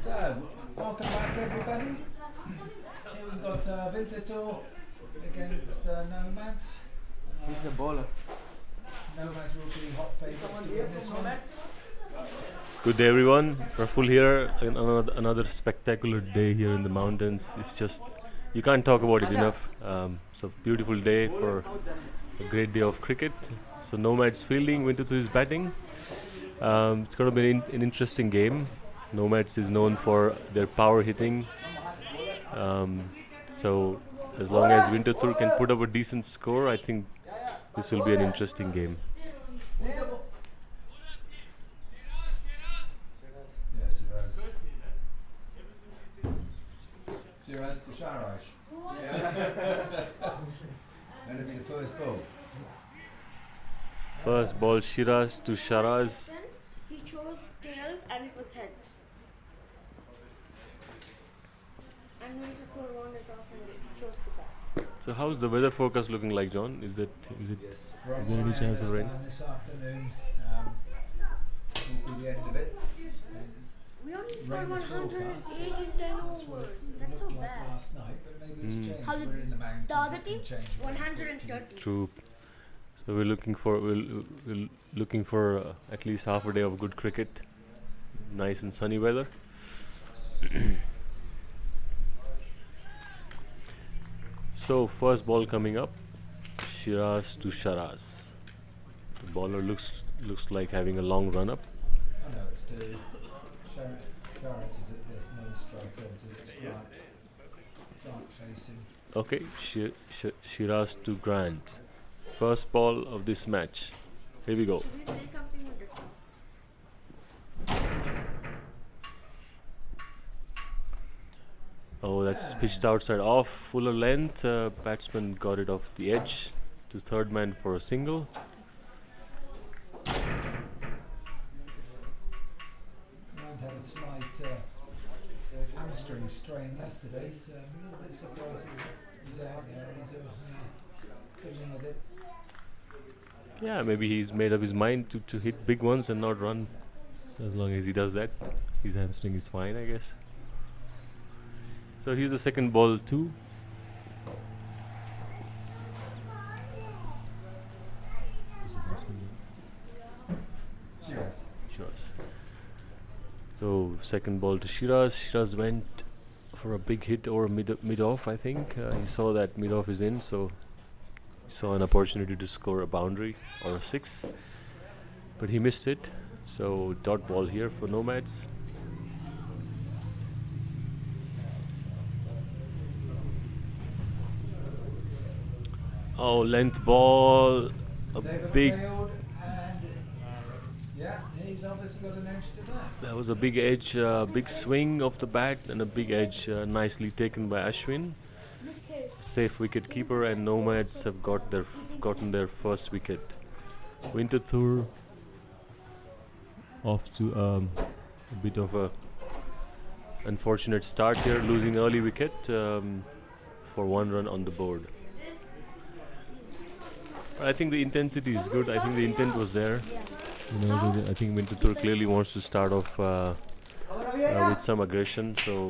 So, welcome back everybody. Here we've got Winterthur against Nomads. He's the bowler. Nomads will be hot favourites to win this one. Good day, everyone. We're full here. Another spectacular day here in the mountains. It's just you can't talk about it enough. It's a beautiful day for a great day of cricket. So Nomads fielding, Winterthur is batting. It's going to be an interesting game. Nomads is known for their power hitting. So as long as Winterthur can put up a decent score, I think this will be an interesting game. Zuoz to Sharaj. And it'll be the first ball. First ball, Shiraz to Sharaz. He chose tails and it was heads. And Winterthur won the toss and he chose to bat. So how's the weather forecast looking like, John? Is there any chance of rain? This afternoon will be the end of it. We only Rain scored is 108 forecast. in 10 That's what overs. it That's so looked like bad. last night, but maybe it's changed. How did We're in the mountains. the other it can team? change very 130. True. So we're looking for at least half a day of good cricket. Nice and sunny weather. So first ball coming up, Shiraz to Sharaz. The bowler looks like having a long run up. Oh no, it's to Sharaz is at the non-striker, so it's Grant facing. Okay, Shiraz to Grant. First ball of this match. Here we go. Should we play something with the top? Oh, that's pitched outside off, fuller length. Batsman got it off the edge to third man for a single. Grant had a slight hamstring strain yesterday, so I'm a little bit surprised he's out there. He's fiddling with it. Yeah, maybe he's made up his mind to hit big ones and not run. So as long as he does that, his hamstring is fine, I guess. So here's the second ball too. Shiraz. Shiraz. So second ball to Shiraz. Shiraz went for a big hit over mid off. I think he saw that mid off is in, so he saw an opportunity to score a boundary or a six, but he missed it. So dot ball here for Nomads. Oh, length ball, a David big. Bailed, and yeah, he's obviously got an edge to that. That was a big edge, big swing of the bat, and a big edge, nicely taken by Ashwin. Safe wicket keeper, and Nomads have gotten their first wicket. Winterthur off to a bit of a unfortunate start here, losing early wicket for one run on the board. I think the intensity is good. I think the intent was there. I think Winterthur clearly wants to start off with some aggression. So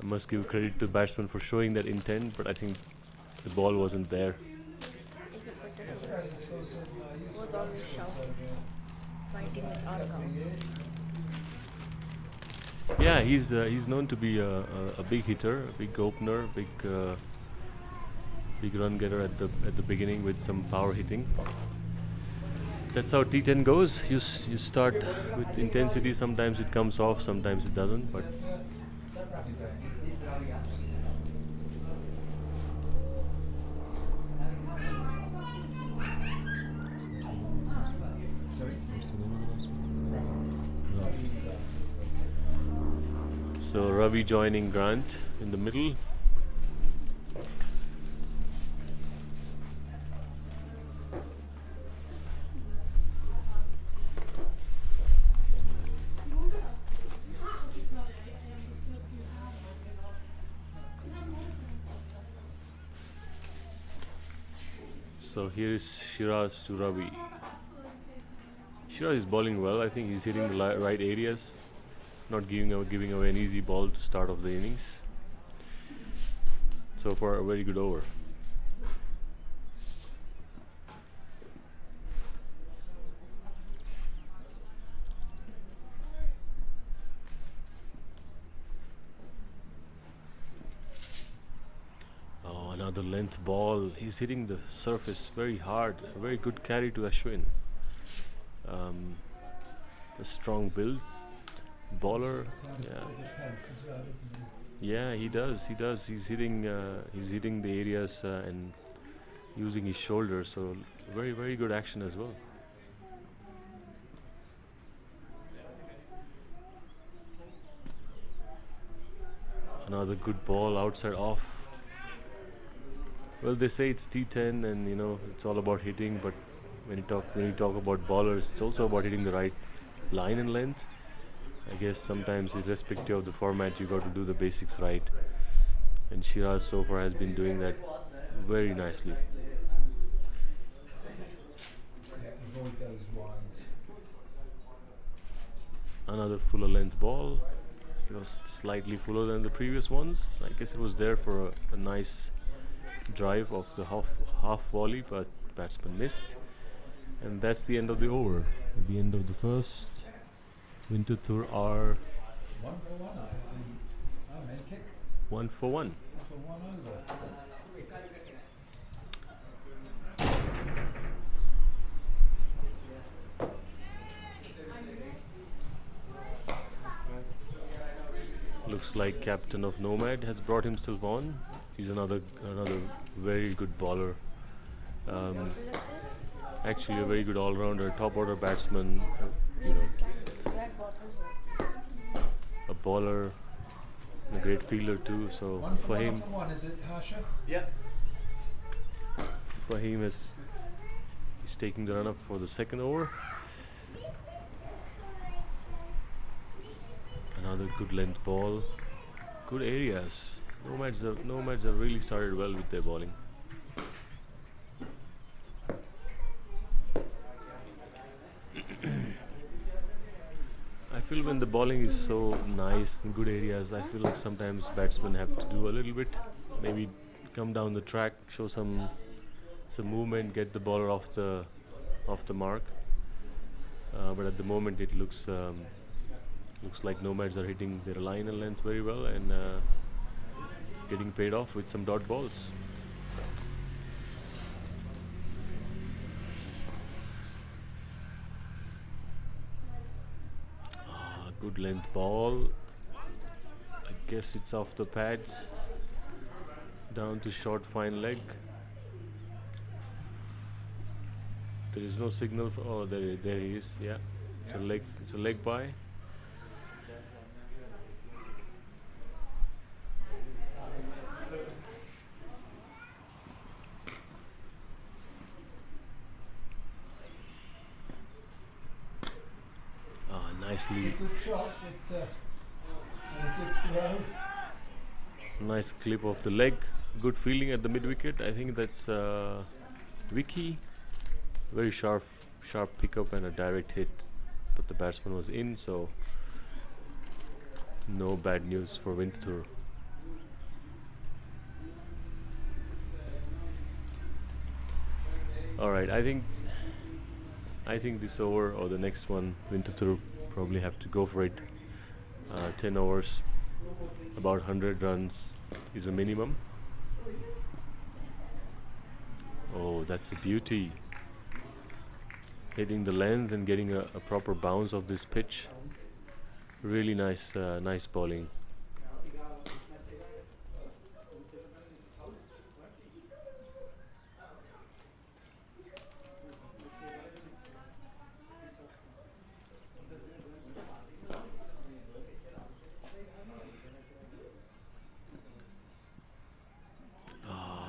I must give credit to the batsman for showing that intent. But I think the ball wasn't there. Is the person Shiraz has got some useful was on runs the for show us fighting with over the couple Arkham. of years. Yeah, he's known to be a big hitter, a big opener, big run getter at the beginning with some power hitting. That's how T10 goes. You start with intensity. Sometimes it comes off, sometimes it doesn't. But Is that Ravi back? Sorry? so Ravi joining Grant in the middle. So here is Shiraz to Ravi. Shiraz is bowling well. I think he's hitting the right areas. not giving away an easy ball to start off the innings. So far, a very good over. Oh, another length ball. He's hitting the surface very hard. A very good carry to Ashwin. A strong build bowler. Quite Yeah. a bit of pace as well, isn't he? Yeah, he does. He does. He's hitting the areas and using his shoulders. So very, very good action as well. Another good ball outside off. Well, they say it's T10, and it's all about hitting. But when you talk about bowlers, it's also about hitting the right line and length. I guess sometimes, irrespective of the format, you got to do the basics right. And Shiraz so far has been doing that very nicely. Yeah, avoid those wides. Another fuller length ball. It was slightly fuller than the previous ones. I guess it was there for a nice drive of the half volley, but batsman missed. And that's the end of the over. At the end of the first, Winterthur are 1 for 1, I make it. 1 for 1. For 1 over. Looks like captain of Nomad has brought himself on. He's another very good bowler. Actually, a very good all-rounder, top order batsman. A bowler, and a great fielder too. So 1 for Fahim, 1, is it, Harsha? Yeah. Fahim is taking the run up for the second over. Another good length ball, good areas. Nomads have really started well with their bowling. I feel when the bowling is so nice in good areas, I feel like sometimes batsmen have to do a little bit, maybe come down the track, show some movement, get the bowler off the mark. But at the moment, it looks like Nomads are hitting their line and length very well and getting paid off with some dot balls. Good length ball. I guess it's off the pads. Down to short fine leg. There is no signal for. Oh, there he is. Yeah, it's a leg by. Nicely. It's a good shot, and a good throw. Nice clip of the leg. Good fielding at the mid wicket. I think that's Vicky. Very sharp pickup and a direct hit, but the batsman was in, so no bad news for Winterthur. All right, I think this over or the next one, Winterthur probably have to go for it. 10 overs, about 100 runs is a minimum. Oh, that's a beauty. Hitting the length and getting a proper bounce of this pitch. Really nice bowling.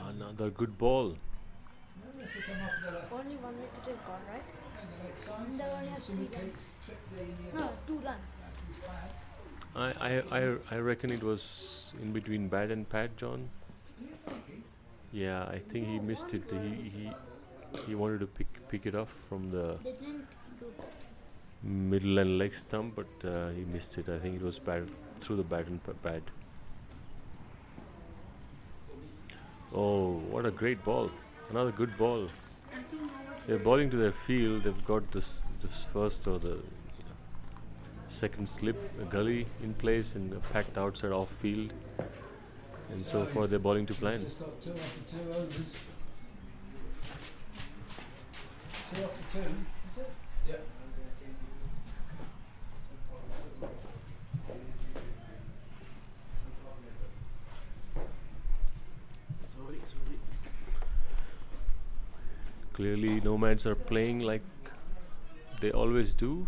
Another good ball. Must have come off the left. Only 1 wicket is gone, right? And the leg side, And so the one has Sumi three runs. clipped the No, 2 runs. batsman's pad. I reckon it was in between bat and pad, John. You thinking? Yeah, I think he missed it. He wanted to pick it off from the. They didn't do middle and leg stump, but he missed it. I think it was bad through the bat and pad. Oh, what a great ball! Another good ball. I think Nomads They're bowling to their field. They've got this first or the second slip, a gully in place, and a packed outside off field. And so far they're bowling to plan. Just got 2 after 2 overs. 2 after 2, is it? Yeah. Clearly, Nomads are playing like they always do.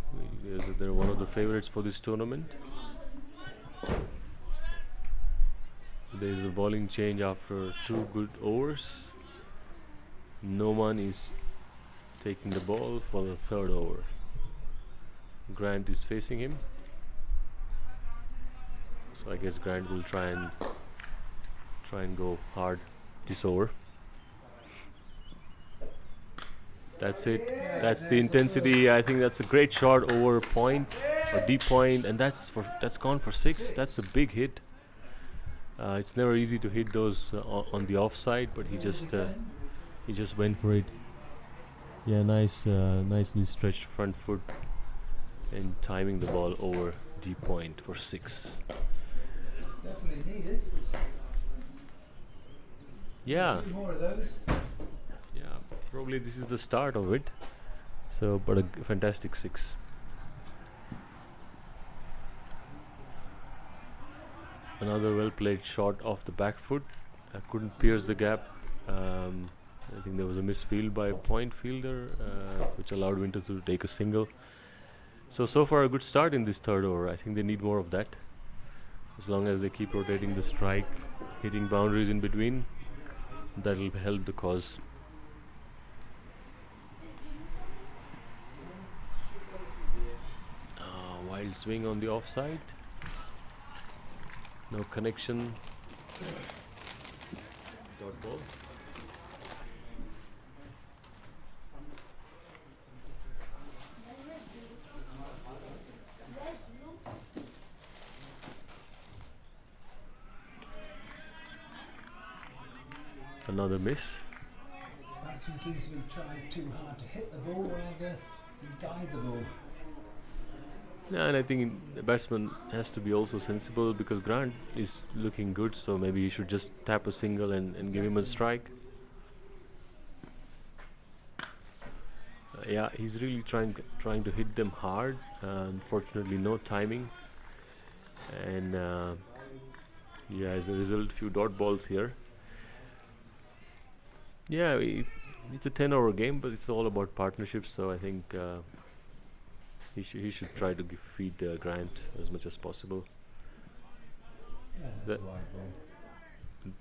They're one of the favorites for this tournament. There's a bowling change after 2 good overs. Noman is taking the ball for the 3rd over. Grant is facing him. So I guess Grant will try and go hard this over. That's it. That's the intensity. I think that's a great shot over point or deep point, and that's gone for 6. That's a big hit. It's never easy to hit those on the offside, but he just went for it. Yeah, nicely stretched front foot and timing the ball over deep point for 6. Definitely needed. Yeah. A few more of those. Yeah, probably this is the start of it. So, but a fantastic 6. Another well played shot off the back foot. Couldn't pierce the gap. I think there was a misfield by a point fielder, which allowed Winterthur to take a single. So far a good start in this 3rd over. I think they need more of that. As long as they keep rotating the strike, hitting boundaries in between, that will help the cause. Wild swing on the offside. No connection. Dot ball. Another miss. Batsman seems to be trying too hard to hit the ball rather than guide the ball. Yeah, and I think the batsman has to be also sensible because Grant is looking good, so maybe he should just tap a single and give him a strike. Yeah, he's really trying to hit them hard. Unfortunately, no timing, and yeah, as a result, few dot balls here. Yeah, it's a 10-over game, but it's all about partnerships. So I think he should try to feed Grant as much as possible. Yeah, that's a wide ball.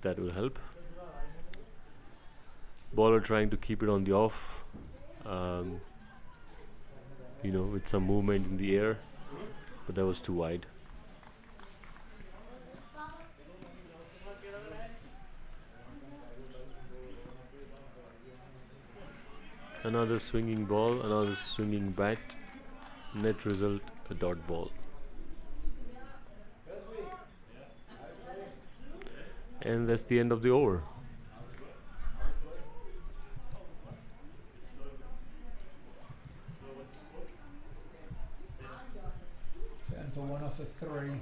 That will help. Bowler trying to keep it on the off, with some movement in the air, but that was too wide. Another swinging ball, another swinging bat. Net result, a dot ball. And that's the end of the over. And for 1 off of 3.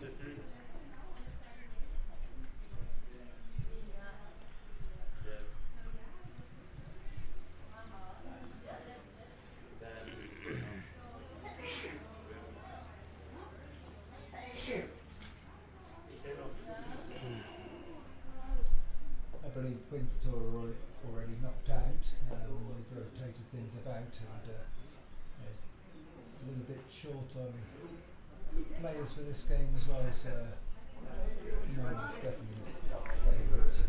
I believe Winterthur are already knocked out. We've rotated things about and a little bit short on players for this game as well, so Nomads definitely favourites.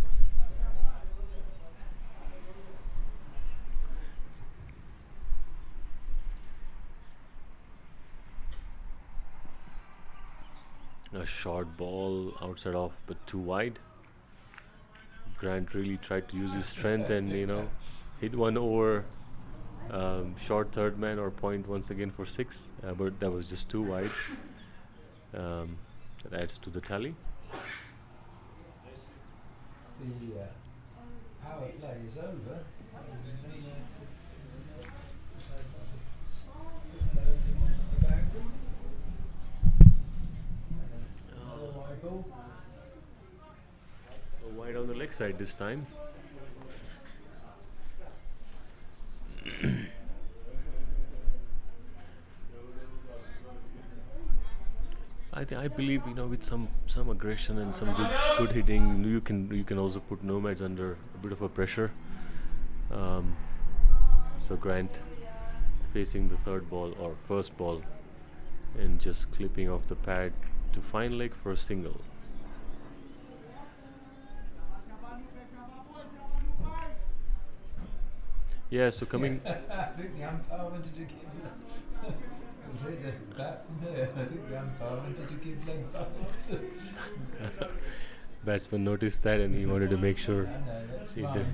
A short ball outside off, but too wide. Grant really tried to use his strength and hit one over Short third man or point once again for 6, but that was just too wide. That adds to the tally. The power play is over. Nomads have decided not to put loads of men on the back. And another wide ball. Wide on the leg side this time. I believe with some aggression and some good hitting, you can also put Nomads under a bit of a pressure. So Grant facing the third ball or first ball and just clipping off the pad to fine leg for a single. Yeah, so coming. I think the umpire wanted to give. I read the bat from there. I think the umpire wanted to give leg balls. Batsman noticed that and he wanted to make sure No, that's he, fine.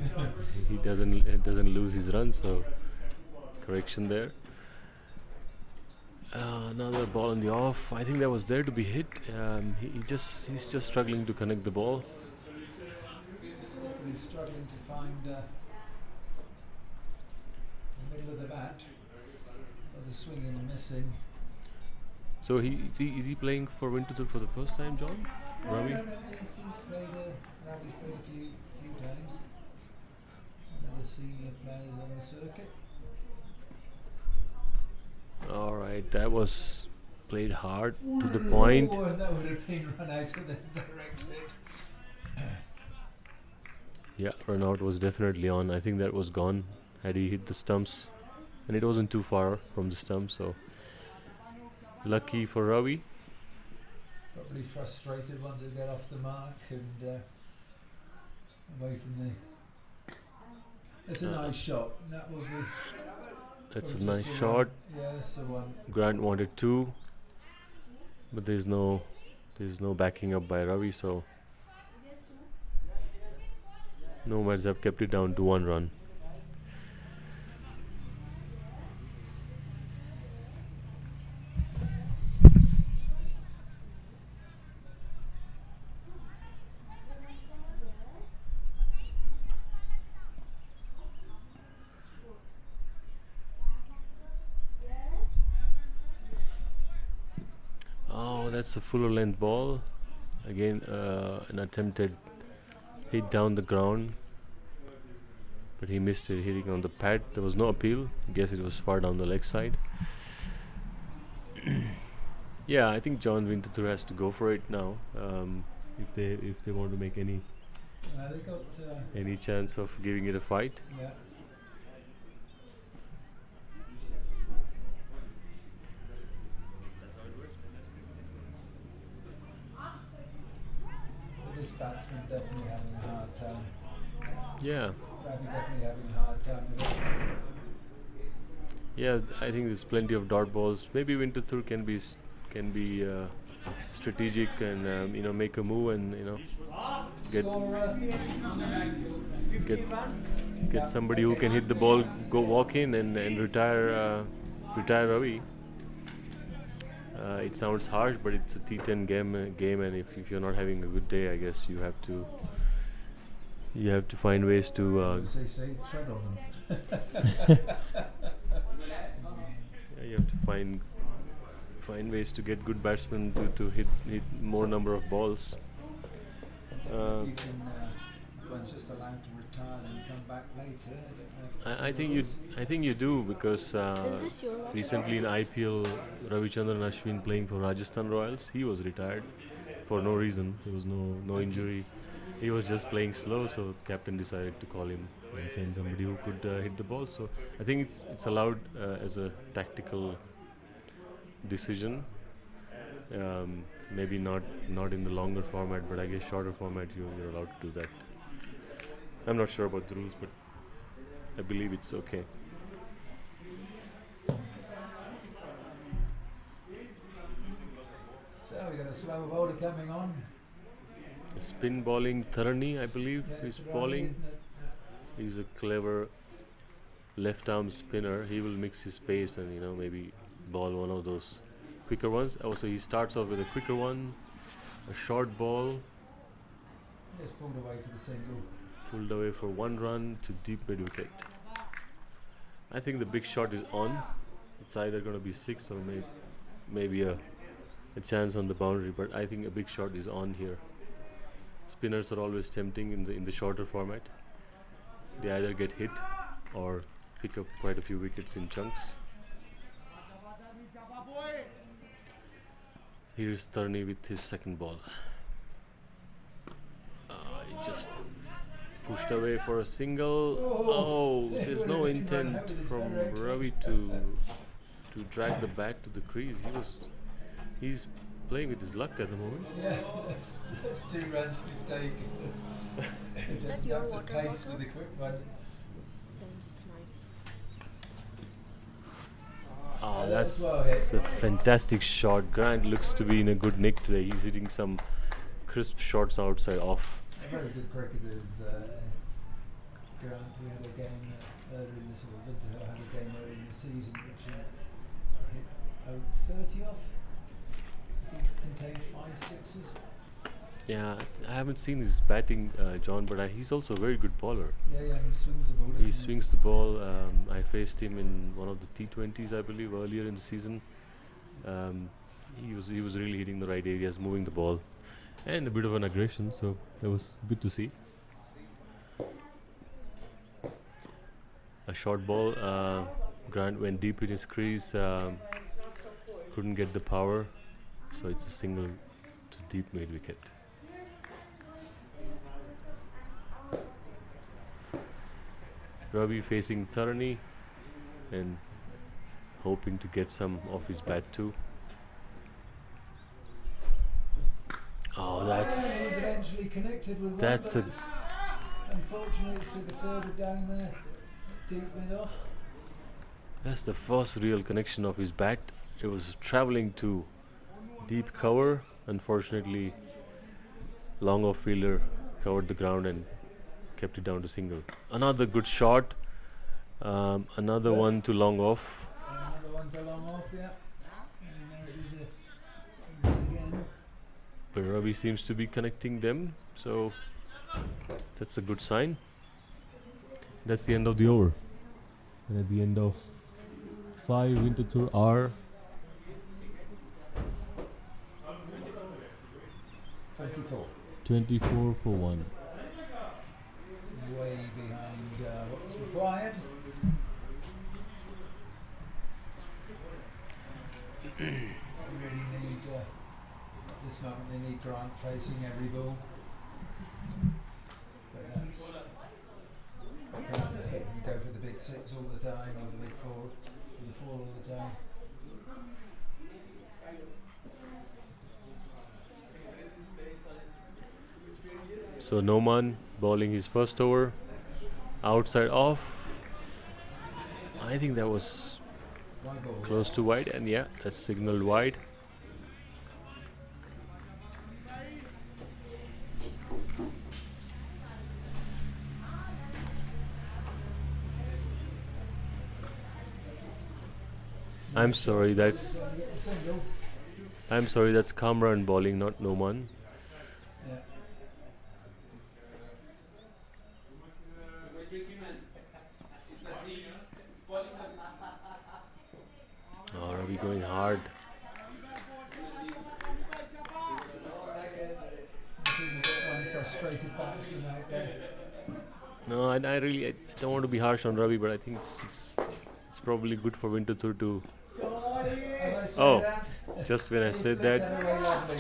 he doesn't lose his run. So correction there. Another ball on the off. I think that was there to be hit. He's just struggling to connect the ball. He's struggling to find the middle of the bat. There's a swing and a missing. So is he playing for Winterthur for the first time, John? Ravi? No, he's played Ravi's played a few times. One of the senior players on the circuit. All right, that was played hard to the point. Oh, that would have been run out of the direct hit. Yeah, run out was definitely on. I think that was gone had he hit the stumps, and it wasn't too far from the stump. So lucky for Ravi. Probably frustrated, wanted to get off the mark and away from the. It's a nice shot. That will be. That's a just nice the shot. one. Yeah, it's the one. Grant wanted 2, but there's no backing up by Ravi. So Nomads have kept it down to 1 run. Oh, that's a fuller length ball. Again, an attempted hit down the ground, but he missed it, hitting on the pad. There was no appeal. Guess it was far down the leg side. Yeah, I think John Winterthur has to go for it now. If they want to make any They got. any chance of giving it a fight. Yeah. But this batsman definitely having a hard time. Yeah, Ravi definitely having a hard time with it. yeah. I think there's plenty of dot balls. Maybe Winterthur can be strategic and make a move and get Scorer. get somebody who can hit the ball, go walk in and retire Ravi. It sounds harsh, but it's a T10 game, and if you're not having a good day, I guess you have to find ways to. As they say, tread on them. You have to find ways to get good batsmen to hit more number of balls. I don't know if you can. One's just allowed to retire and come back later. I don't know if that's I the think rules. you do because Is this your one? recently in IPL, Ravichandran Ashwin playing for Rajasthan Royals, he was retired for no reason. There was no injury. He was just playing slow, so the captain decided to call him and send somebody who could hit the ball. So I think it's allowed as a tactical decision. Maybe not in the longer format, but I guess shorter format you're allowed to do that. I'm not sure about the rules, but I believe it's okay. So we got a slow bowler coming on. Spin bowling Tharani, I believe, Yeah, is it's Ravi, bowling. isn't it? He's a clever left arm spinner, he will mix his pace and maybe ball one of those quicker ones. Also, he starts off with a quicker one, a short ball, Just pulled away for the single. pulled away for 1 run to deep mid wicket. I think the big shot is on. It's either going to be 6 or maybe a chance on the boundary, but I think a big shot is on here. Spinners are always tempting in the shorter format. They either get hit or pick up quite a few wickets in chunks. Here's Turney with his second ball. He just pushed away for a single. Oh, there's no intent from Ravi to drag the bat to the crease. He's playing with his luck at the moment. Yeah, that's 2 runs mistake. He Is that doesn't your have the water pace bottle? with the quick one. Then it's mine. Oh, That's that's well a fantastic shot. Grant looks to be in a good nick today. He's hitting some crisp shots outside off. A very good cricketers, Grant. We had a game earlier in this, or Winterthur had a game earlier in the season which hit 30 off. I think contained 5 sixes. Yeah, I haven't seen his batting, John, but he's also a very good bowler. Yeah, he swings the ball. He swings the ball. I faced him in one of the T20s, I believe, earlier in the season. He was really hitting the right areas, moving the ball, and a bit of an aggression. So that was good to see. A short ball. Grant went deep in his crease. Couldn't get the power, so it's a single to deep mid wicket. Ravi facing Turney and hoping to get some off his bat too. Oh, He was eventually connected with that's one, a- but unfortunately it's to the further down there, deep mid off. that's the first real connection of his bat. It was traveling to deep cover. Unfortunately, long off fielder covered the ground and kept it down to single. Another good shot. Another one to long off. Another one to long off, yeah. And there it is again. But Ravi seems to be connecting them, so that's a good sign. That's the end of the over. And at the end of 5, Winterthur are 24 for 1. Way behind what's required. They really need, at this moment, they need Grant facing every ball. But that's. I can't expect them to go for the big 6 all the time, or the big 4, or the 4 all the time. So Noman bowling his first over. Outside off. I think that was Wide ball. close to wide, and yeah, that's signaled wide. I'm sorry, that's Trying to get the single. Kamran bowling, not Noman. Yeah. Oh, Ravi going hard. I think we've got one frustrated batsman out there. No, I don't want to be harsh on Ravi, but I think it's probably good for Winterthur to. As I say Oh, that, just when I said flicked that, it away lovely.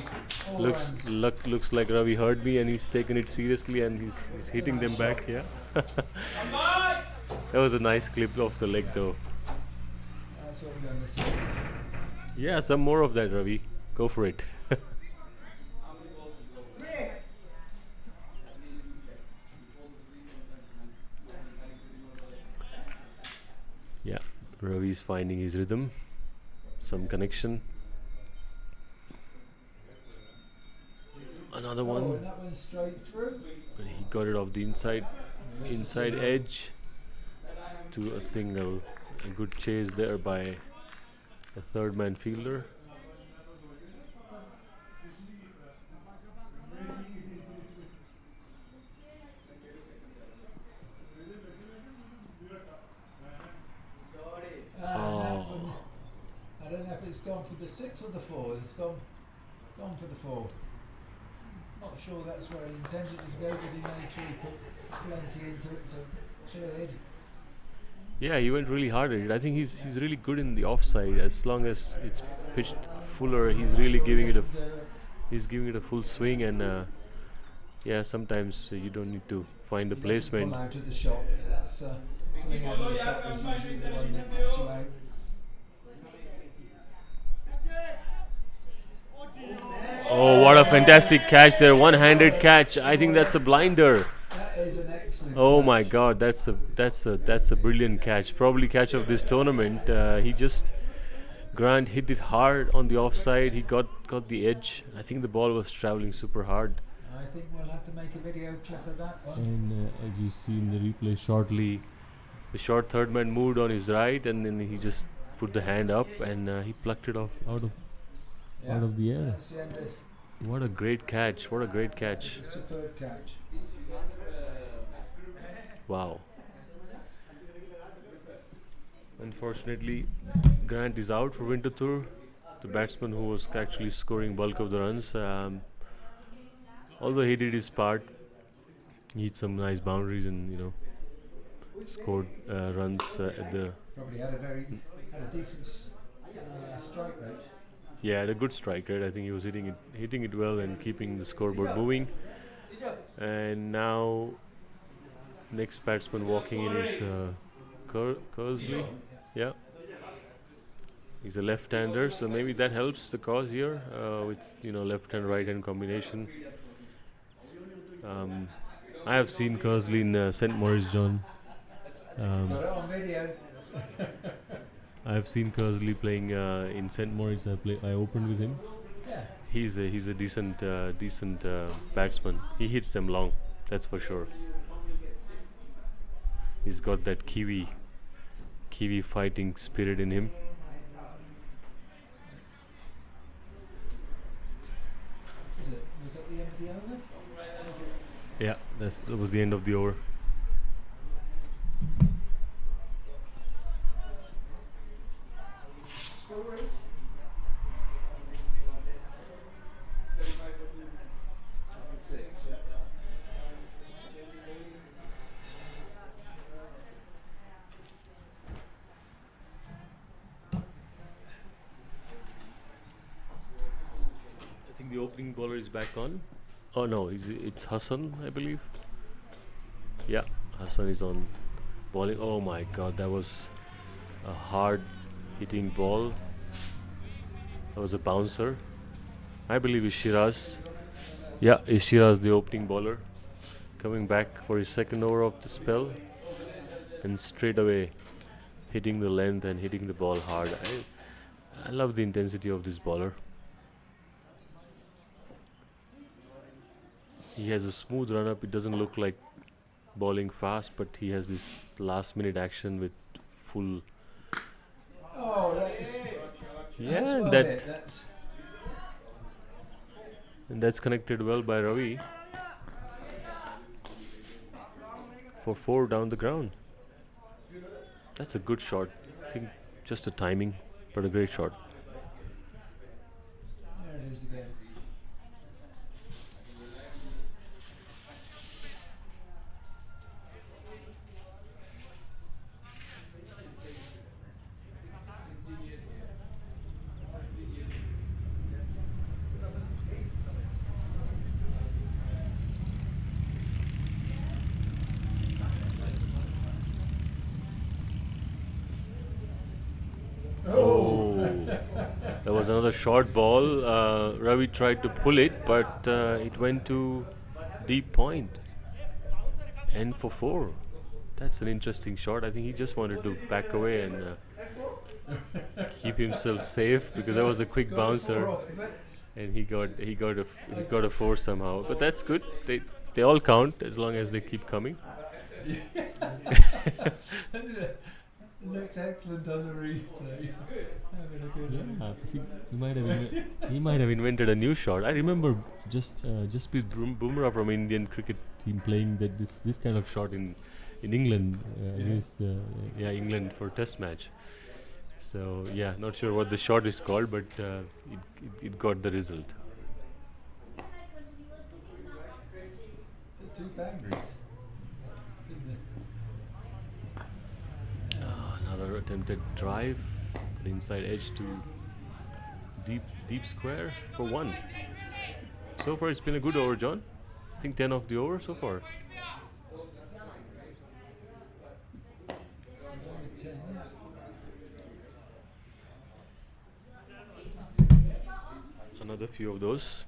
All runs. looks like Ravi heard me and he's taken it seriously and he's hitting them nice back. shot. Yeah, that was a nice clip off the leg though. That's what we're going to see. Yeah, some more of that, Ravi. Go for it. Yeah, Ravi's finding his rhythm, some connection. Another Oh, one, and that went straight through. but he got it off the inside edge to a single. A good chase there by the third man fielder. That one, I don't know if it's gone for the 6 or the 4. It's gone for the 4. Not sure that's where he intended it to go, but he made sure he put plenty into it, so it cleared. Yeah, he went really hard at it. I think he's really good in the offside. As long as it's pitched fuller, he's really giving it a he's giving it a full swing. And yeah, sometimes you don't need to find the placement. Pull out of the shot. That's coming out of the shot is usually the one that gets you out. Oh, what a fantastic catch there! One-handed catch. I think that's a blinder. That is an excellent. Oh catch. my God, that's a brilliant catch. Probably catch of this tournament. Grant hit it hard on the offside. He got the edge. I think the ball was traveling super hard. I think we'll have to make a video clip of that one. And as you see in the replay shortly, the short third man moved on his right, and then he just put the hand up and he plucked it off out of the air. That's the end of What a great catch! What a great catch! it's a superb catch. Wow. Unfortunately, Grant is out for Winterthur, the batsman who was actually scoring bulk of the runs. Although he did his part, he hit some nice boundaries and scored runs at the. Probably had a decent strike rate. Yeah, had a good strike rate. I think he was hitting it well and keeping the scoreboard moving. And now, next batsman walking in is Kersley. Yeah, he's a left-hander, so maybe that helps the cause here with left and right-hand combination. I have seen Kersley in St. Maurice, John. Got it on video. I have seen Kersley playing in St. Maurice. I opened with him. Yeah. He's a decent batsman. He hits them long, that's for sure. He's got that Kiwi fighting spirit in him. Was that the end of the over? Yeah, that was the end of the over. Score is? Six, yeah. I think the opening bowler is back on. Oh no, it's Hassan, I believe. Yeah, Hassan is on bowling. Oh my God, that was a hard hitting ball. That was a bouncer. I believe it's Shiraz. Yeah, it's Shiraz, the opening bowler, coming back for his second over of the spell, and straight away hitting the length and hitting the ball hard. I love the intensity of this bowler. He has a smooth run up. It doesn't look like bowling fast, but he has this last minute action with full. Oh, that's well that hit. That's and that's connected well by Ravi for 4 down the ground. That's a good shot. I think just a timing, but a great shot. there it is again. There was another short ball. Ravi tried to pull it, but it went to deep point. And for 4. That's an interesting shot. I think he just wanted to back away and keep himself safe, because that was a quick bouncer, and he got a 4 somehow. But that's good. They all count as long as they keep coming. Looks excellent on the replay. Having a good Yeah, he might have invented a new shot. I remember just with Bumrah from Indian cricket team playing this kind of shot in England against England for Test match. So yeah, not sure what the shot is called, but it got the result. So 2 boundaries. Another attempted drive, but inside edge to deep square for 1. So far it's been a good over, John. I think 10 of the over so far. Another few of those.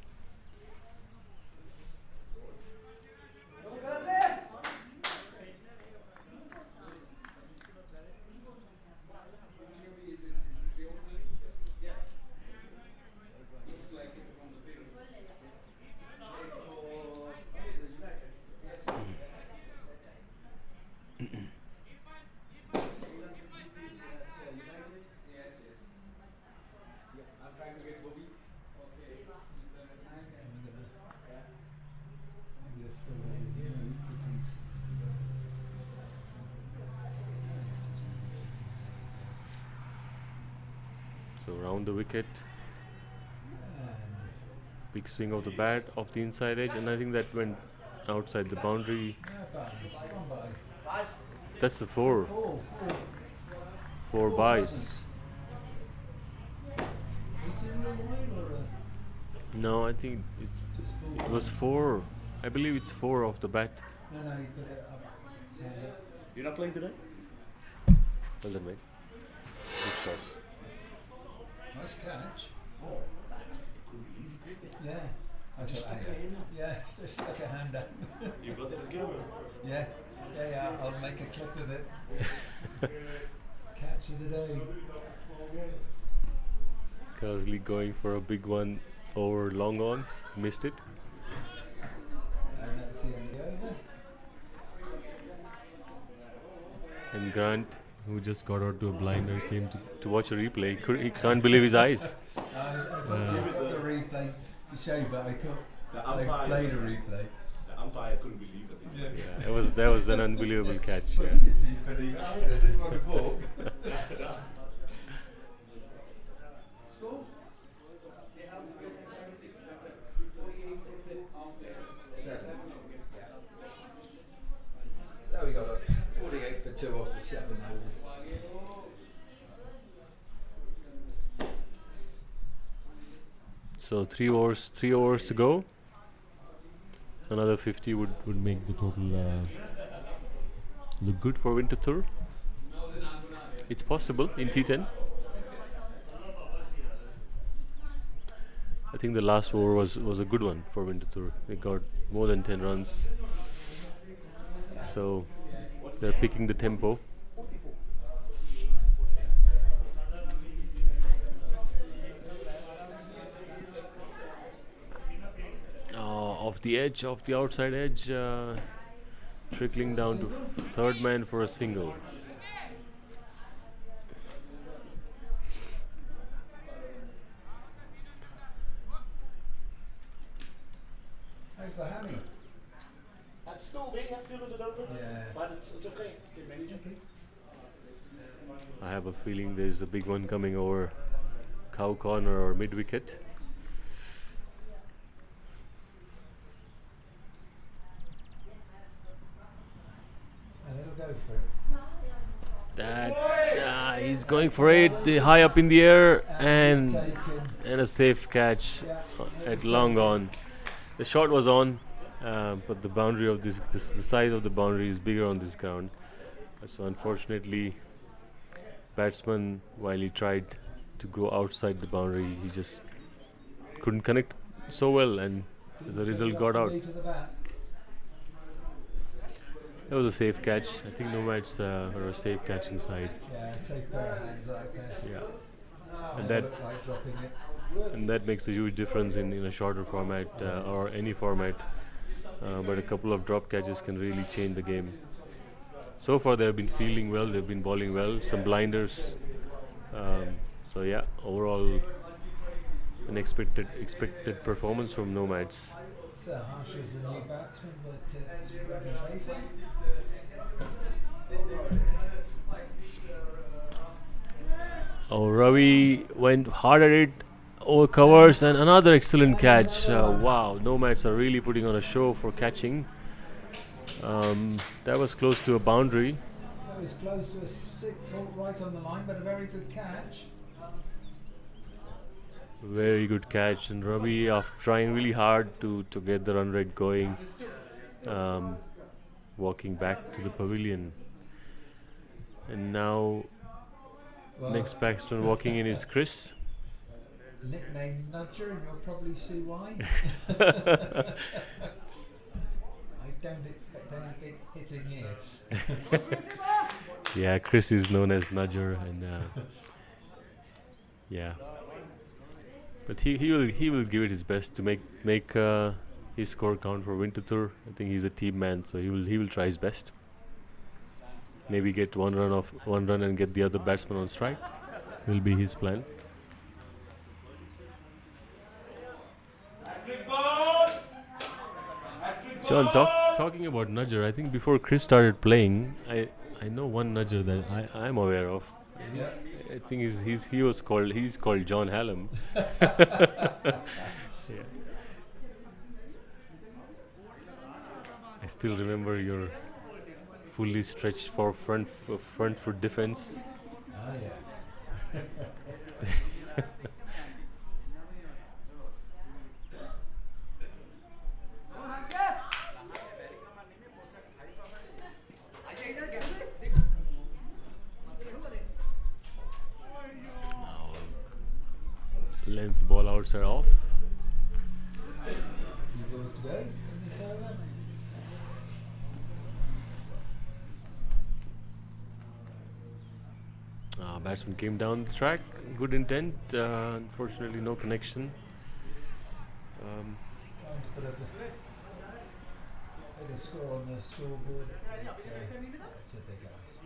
So round the wicket, big swing of the bat off the inside edge, and I think that went outside the boundary. That's the 4. 4 buys. No, I think it was 4. I believe it's 4 off the bat. No, you put it up. Stand up. You're not playing today? Well done, mate. Good shots. Nice catch. Oh, I couldn't believe you did that. Yeah. I Just thought, stuck it in. yeah, just stuck a hand up. You got that again? Yeah. I'll make a clip of it. Catch of the day. Kersley going for a big one over long on. Missed it. And that's the end of the over. And Grant, who just got out to a blinder, came to watch a replay. He can't believe his eyes. Unfortunately, I've got the replay to show, but I played a replay. The umpire couldn't believe it. Yeah, that was an unbelievable catch. Well, Yeah. you didn't see believe it either, didn't want to walk. So we got a 48 for 2 off the 7 overs. So 3 overs to go. Another 50 would make the total look good for Winterthur. It's possible in T10. I think the last over was a good one for Winterthur. They got more than 10 runs. So they're picking the tempo. Off the edge, off the outside edge, trickling down to third man for a single. How's the hammy? That's still there, I feel it open. Yeah. But it's okay. You can manage it. I have a feeling there's a big one coming over cow corner or mid wicket. And he'll go for it. That's he's going for it, high up in the air, And and it's taken. a safe catch Yeah, at long on. The shot was on, but the boundary of the size of the boundary is bigger on this ground. So unfortunately, batsman, while he tried to go outside the boundary, he just couldn't connect so well, and as a result, got out. To the bat. That was a safe catch. I think Nomads are a safe catch inside. Yeah, safe pair of hands like that. Yeah, and Never that looked like dropping it. and that makes a huge difference in a shorter format or any format. But a couple of drop catches can really change the game. so far they've been fielding well, they've been bowling well, some blinders. So yeah, overall an expected performance from Nomads. So Harsh is the new batsman, but it's Ravi facing. Oh, Ravi went hard at it, over covers, and another excellent catch. Wow, Nomads are really putting on a show for catching. That was close to a boundary. That was close to a sick caught right on the line, but a very good catch. Very good catch, and Ravi, after trying really hard to get the run rate going, walking back to the pavilion. And now, Well, next batsman walking in is Chris. nickname Nudger, and you'll probably see why. I don't expect any big hitting here. Yeah, Chris is known as Nudger, and yeah, but he will give it his best to make his score count for Winterthur. I think he's a team man, so he will try his best. Maybe get one run and get the other batsman on strike. Will be his plan. John, talking about Nudger, I think before Chris started playing, I know one Nudger that I'm aware of. Yeah. I think he's called John Hallam. Yeah. I still remember your fully stretched for front foot defense. Ah, yeah. Length ball outside off. He goes to go in this over. Batsman came down the track. Good intent. Unfortunately, no connection. Trying to put up a bit of score on the scoreboard. It's a big ask.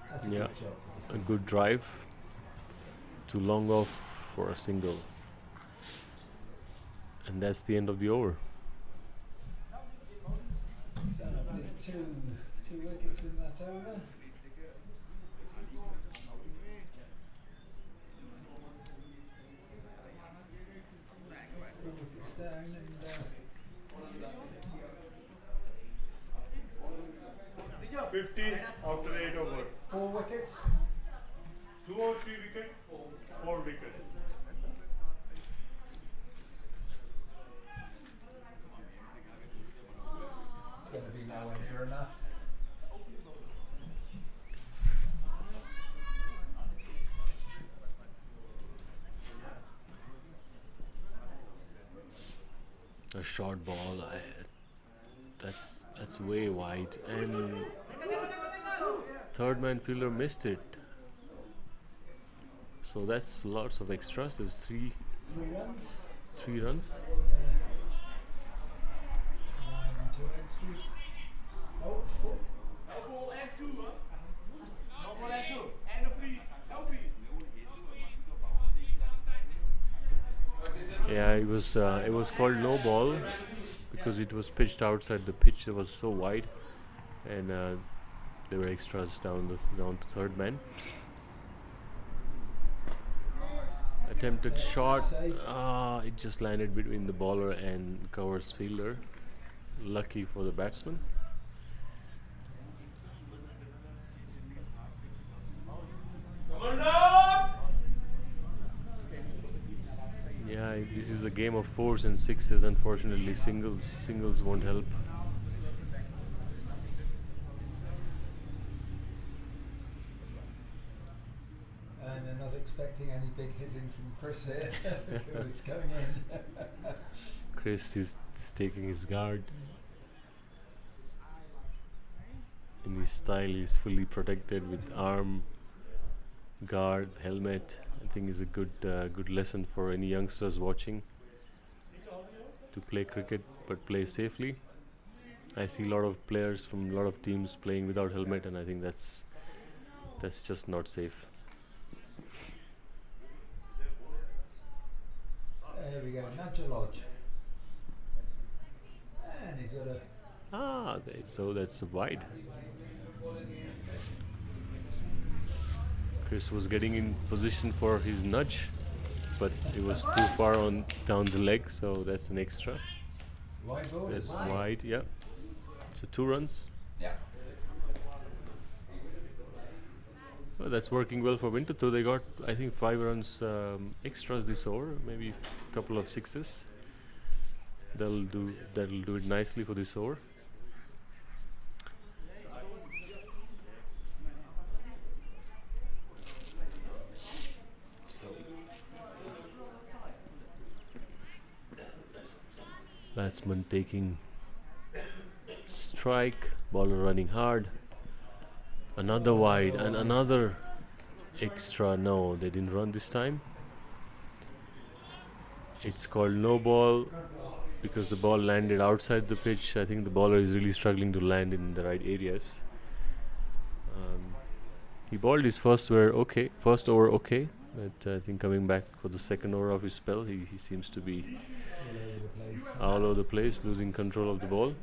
That's a Yeah. good job for A this. good drive. Too long off for a single. And that's the end of the over. So I believe two wickets in that over. Four wickets down and 50 after 8 over. 4 wickets. 2 or 3 wickets, 4 wickets. It's going to be nowhere near enough. A short ball. That's way wide, and third man fielder missed it. So that's lots of extras. There's 3 runs. 3 runs. 1 and 2 extras. Oh, 4. No ball and 2, huh? No ball and 2. And a free. No free. Yeah, it was called no ball because it was pitched outside the pitch. It was so wide, and there were extras down to third man. Attempted That's shot. safe. It just landed between the bowler and covers fielder. Lucky for the batsman. Yeah, this is a game of 4s and 6s. Unfortunately, singles won't help. And they're not expecting any big hitting from Chris here. It was going in. Chris is taking his guard. In his style, he's fully protected with arm, guard, helmet. I think is a good lesson for any youngsters watching to play cricket, but play safely. I see a lot of players from a lot of teams playing without helmet, and I think that's just not safe. So here we go, Nadja Lodge. And he's got a So that's wide. Chris was getting in position for his nudge, but it was too far on down the leg, so that's an extra. wide ball. That's wide, yeah. So 2 runs. Yeah. Well, that's working well for Winterthur. They got, I think, 5 runs extras this over, maybe a couple of sixes. That'll do it nicely for this over. So batsman taking strike, bowler running hard. Another wide and another extra. No, they didn't run this time. It's called no ball because the ball landed outside the pitch. I think the bowler is really struggling to land in the right areas. He bowled his first over okay, but I think coming back for the second over of his spell, he seems to be all over the place, losing control of the ball.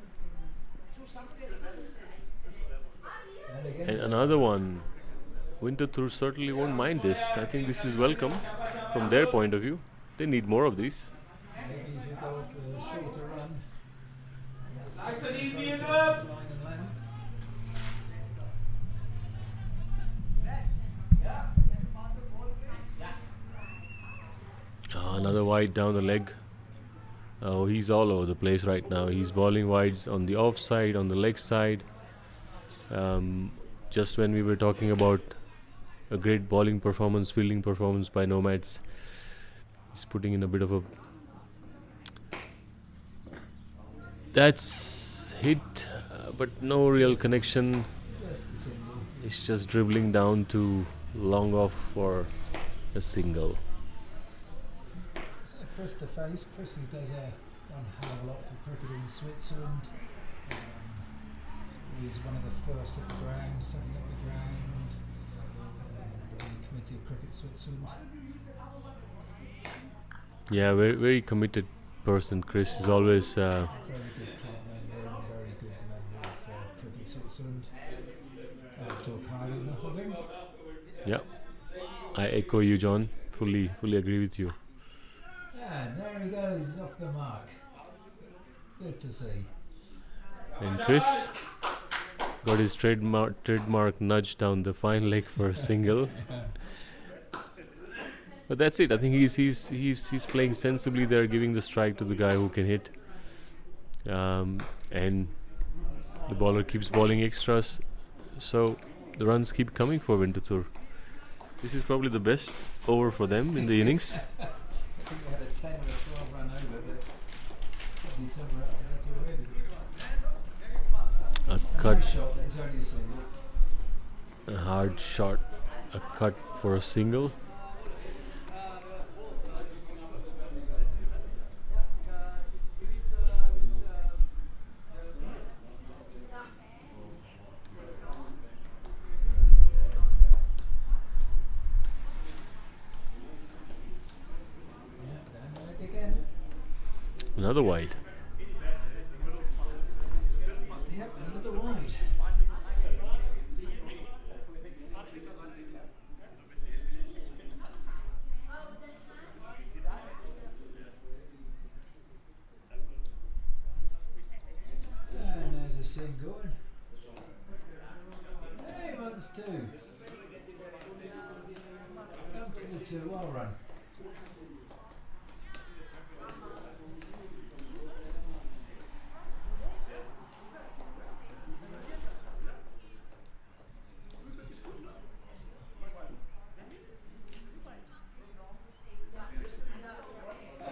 And another one. Winterthur certainly won't mind this. I think this is welcome from their point of view. They need more of these. Maybe you should go for a shorter run. Just Nice and concentrate easy on enough. the line and land. Another wide down the leg. Oh, he's all over the place right now. He's bowling wides on the off side, on the leg side. Just when we were talking about a great bowling performance, fielding performance by Nomads, he's putting in a bit of a... That's hit, but no real connection. Just the single. It's just dribbling down to long off for a single. So Chris to face. Chris who does one hell of a lot for cricket in Switzerland. He's one of the first at the ground, setting up the ground. On the committee of Cricket Switzerland. Yeah, very, very committed person. Chris is always... Very good club member and very good member of Cricket Switzerland. Can't talk highly enough of him. Yeah, I echo you, John. Fully agree with you. And there he goes, he's off the mark. Good to see. And Chris got his trademark nudge down the fine leg for a single. But that's it. I think he's playing sensibly there, giving the strike to the guy who can hit. And the bowler keeps bowling extras, so the runs keep coming for Winterthur. This is probably the best over for them in the innings. I think we had a 10 or a 12 run over, but probably somewhere up to that already. A cut, Nice shot, but it's only a single. a hard shot, a cut for a single. Yeah, down the leg again. Another wide. Yep, another wide. And there's a single. Hey, wants two. Comfortable two, well run.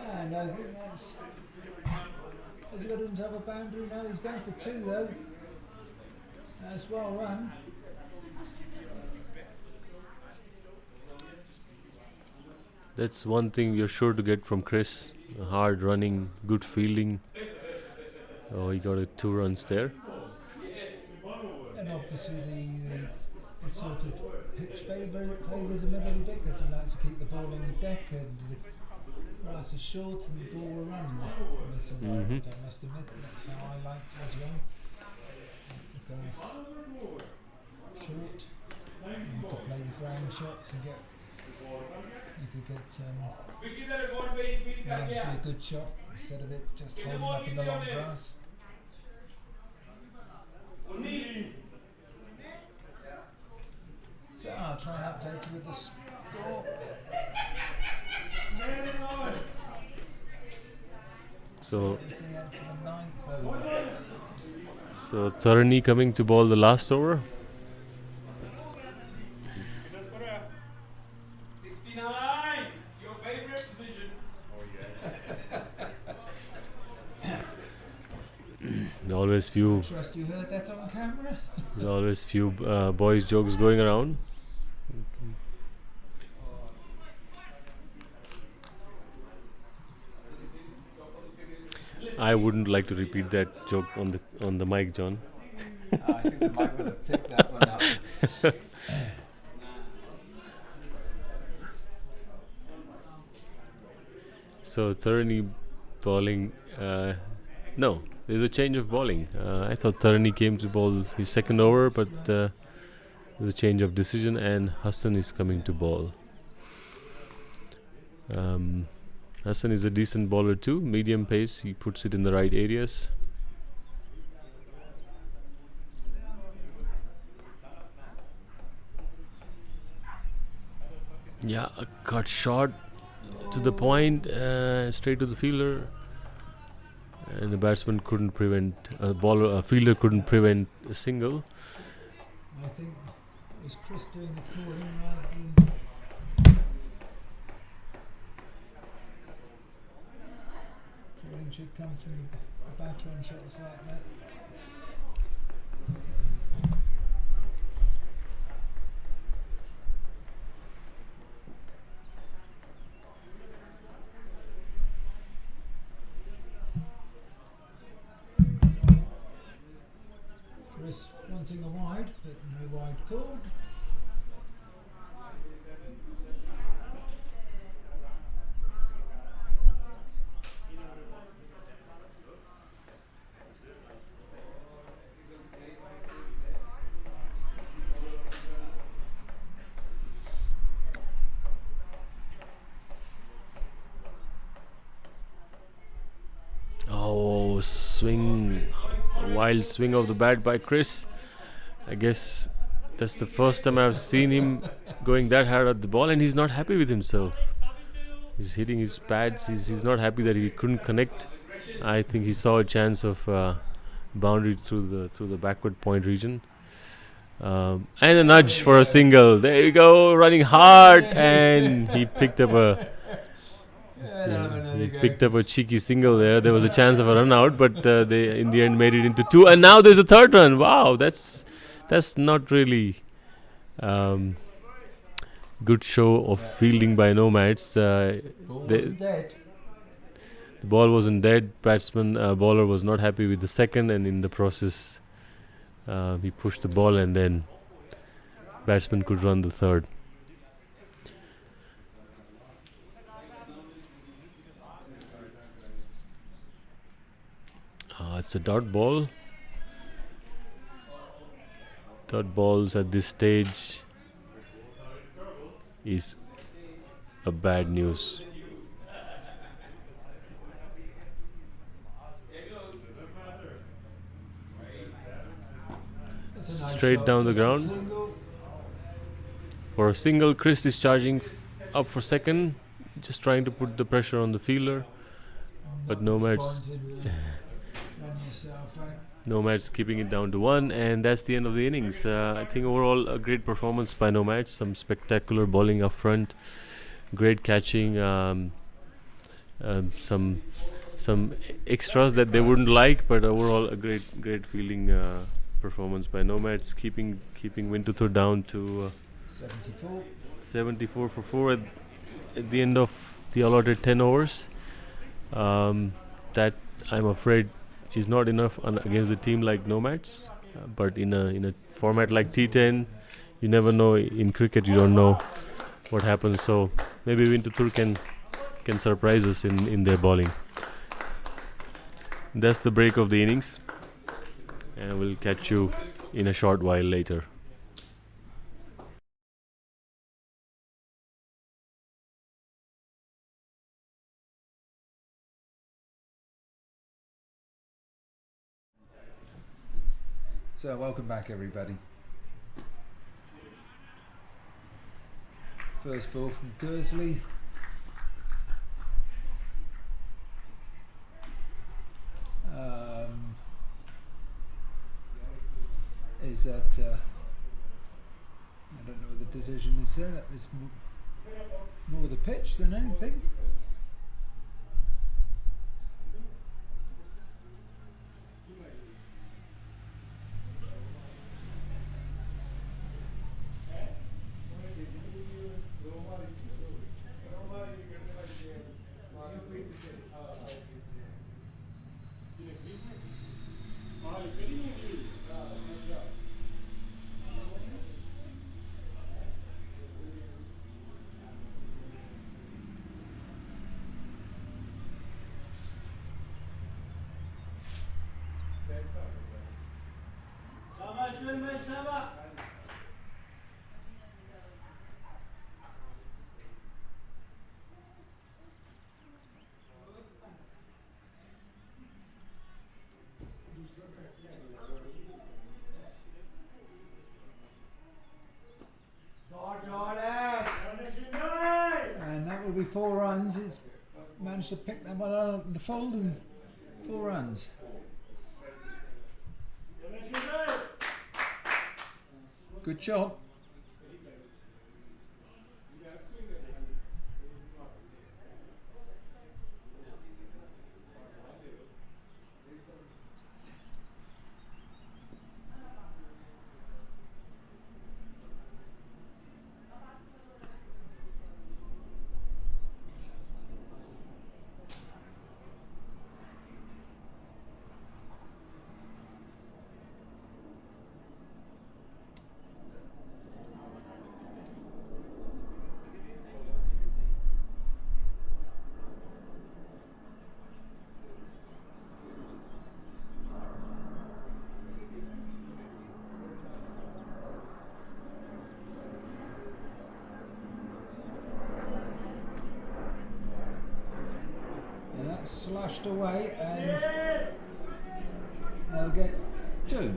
And I think that's... Has he got him to have a boundary now? He's going for two though. That's well run. That's one thing you're sure to get from Chris. Hard running, good fielding. Oh, he got 2 runs there. And obviously the sort of pitch favours him a little bit because he likes to keep the ball on the deck and the grass is short and the ball will run in this environment. I must admit that's how I liked as young. The grass short, and to play your ground shots and you could get runs for a good shot instead of it just holding up in the long grass. So I'll try and update you with the score. So It's the end for the 9th over. So Tharani coming to bowl the last over. 69, your favorite position. Always few, Trust you heard that on camera? there's always few boys jokes going around. I wouldn't like to repeat that joke on the mic, John. I think the mic would have picked that one up. So Tharani bowling. No, there's a change of bowling. I thought Tharani came to bowl his second over, but there's a change of decision, and Hassan is coming to bowl. Hassan is a decent bowler too, medium pace. He puts it in the right areas. Yeah, a cut shot to the point, straight to the fielder, and the batsman couldn't prevent a fielder couldn't prevent a single. I think it was Chris doing the calling rather than. Calling should come from a batter on shots like that. Chris wanting a wide, but no wide called. Oh, swing. A wild swing of the bat by Chris. I guess that's the first time I've seen him going that hard at the ball, and he's not happy with himself. He's hitting his pads. He's not happy that he couldn't connect. I think he saw a chance of boundary through the backward point region. And a nudge for a single. There you go, running hard, and he picked up a cheeky single there. There was a chance of a run out, but they in the end made it into 2, and now there's a third run. Wow, that's not really good show of fielding by Nomads. Ball wasn't dead. The ball wasn't dead. Bowler was not happy with the second, and in the process he pushed the ball, and then batsman could run the third. It's a dot ball. Dot balls at this stage is a bad news. Straight down the ground. For a single, Chris is charging up for second, just trying to put the pressure on the fielder. But Nomads keeping it down to 1, and that's the end of the innings. I think overall a great performance by Nomads. Some spectacular bowling up front, great catching, some extras that they wouldn't like, but overall a great fielding performance by Nomads, keeping Winterthur down to 74 for 4 at the end of the allotted 10 overs. That, I'm afraid, is not enough against a team like Nomads. But in a format like T10, you never know. In cricket, you don't know what happens. So maybe Winterthur can surprise us in their bowling. That's the break of the innings, and we'll catch you in a short while later. So welcome back everybody. First ball from Gursley. Is that I don't know what the decision is there. That was more the pitch than anything. And that will be 4 runs. He's managed to pick that one out of the fold and 4 runs. Good shot. Slashed away and they'll get 2.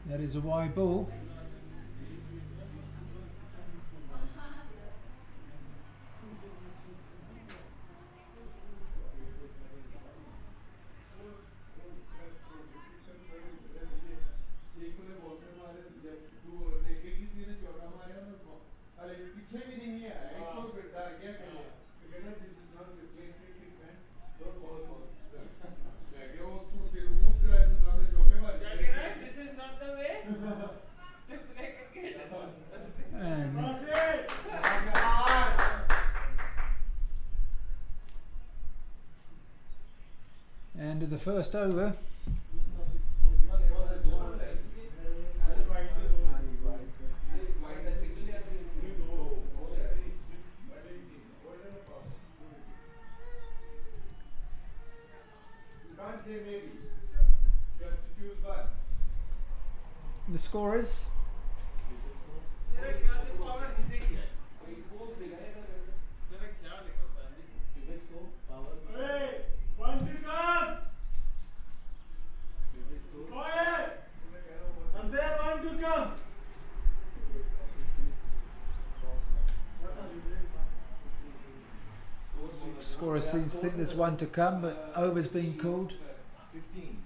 That is a wide ball. End of the first over. The score is score is seems to think there's one to come, but over's been called. 15.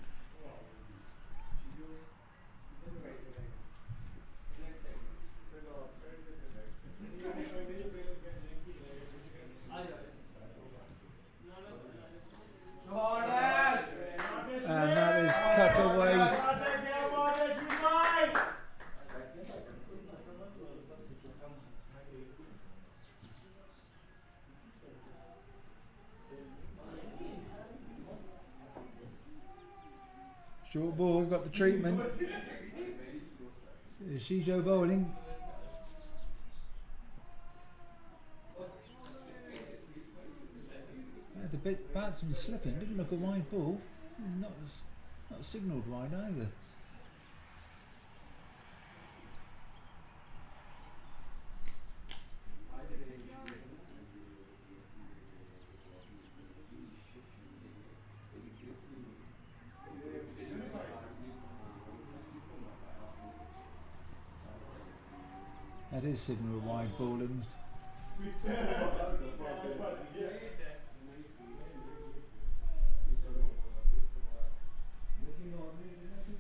And that is cut away. Short ball, got the treatment. Shijo bowling. The batsman slipping, didn't look a wide ball. Not signalled wide either. That is signal a wide ball, and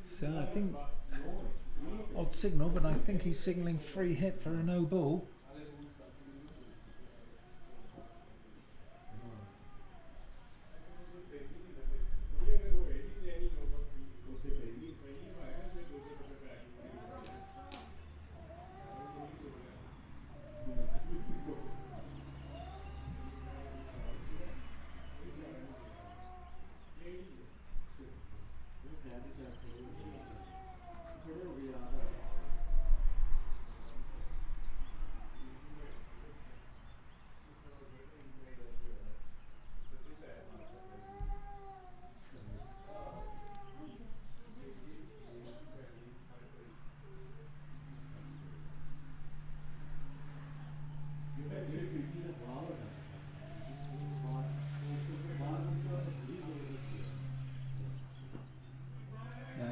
so I think odd signal, but I think he's signalling free hit for a no ball.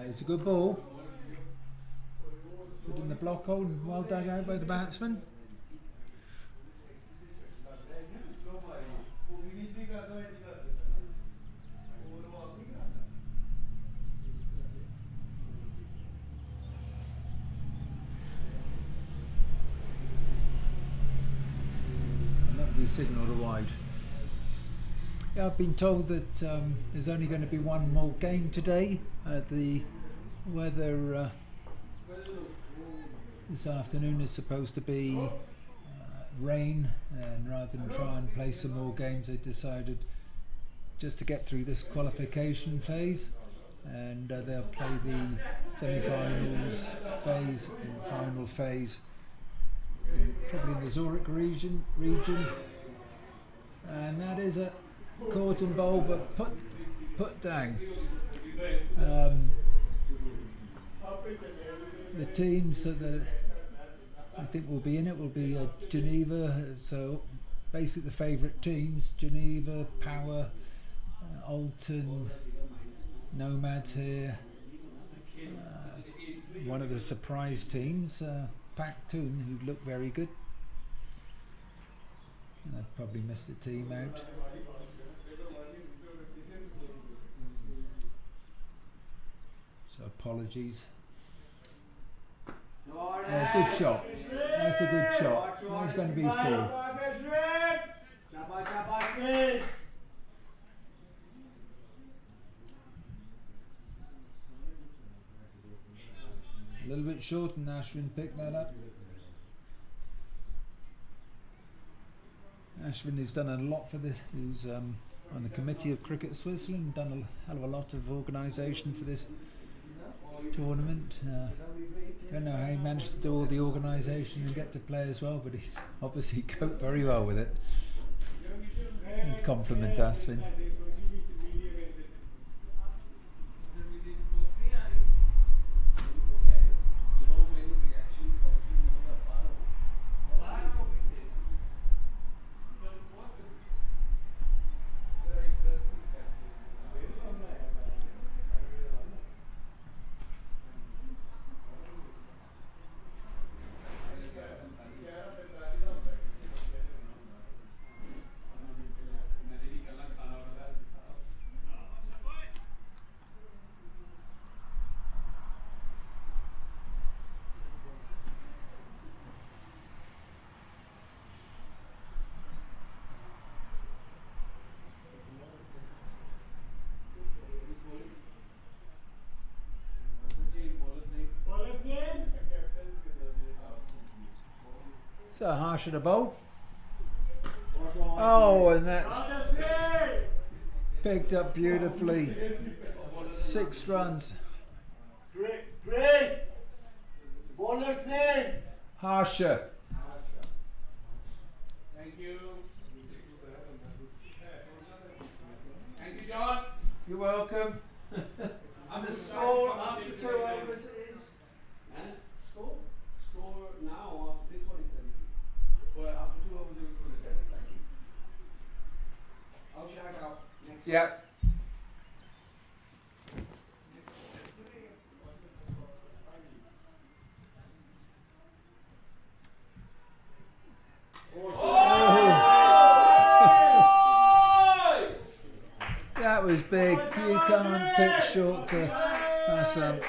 It's a good ball. Put in the block hole and well dug out by the batsman. And that would be signalled a wide. Yeah, I've been told that there's only going to be one more game today. The weather this afternoon is supposed to be rain, and rather than try and play some more games, they decided just to get through this qualification phase, and they'll play the semi-finals phase and final phase probably in the Zurich region, and that is a caught and bowl, but put down. The teams that I think will be in it will be Geneva, so basically the favourite teams: Geneva, Power, Alton, Nomads here. One of the surprise teams, Pactoon, who look very good. And I've probably missed a team out. So apologies. Good shot. That's a good shot. That's going to be full. A little bit short, and Ashwin picked that up. Ashwin has done a lot for this. He's on the committee of Cricket Switzerland, done a hell of a lot of organisation for this tournament. Don't know how he managed to do all the organisation and get to play as well, but he's obviously coped very well with it. Compliment Ashwin. So harsh at the bowl. Oh, and that's picked up beautifully. 6 runs. Grace. Bowler's name. Harsher. Thank you. Thank you, John. You're welcome. And the score after 2 overs is score? Score now after this one is 33. Well, after 2 overs it was 27. Thank you. I'll check out next. Yep. That was big. You can't pitch short to Hassan.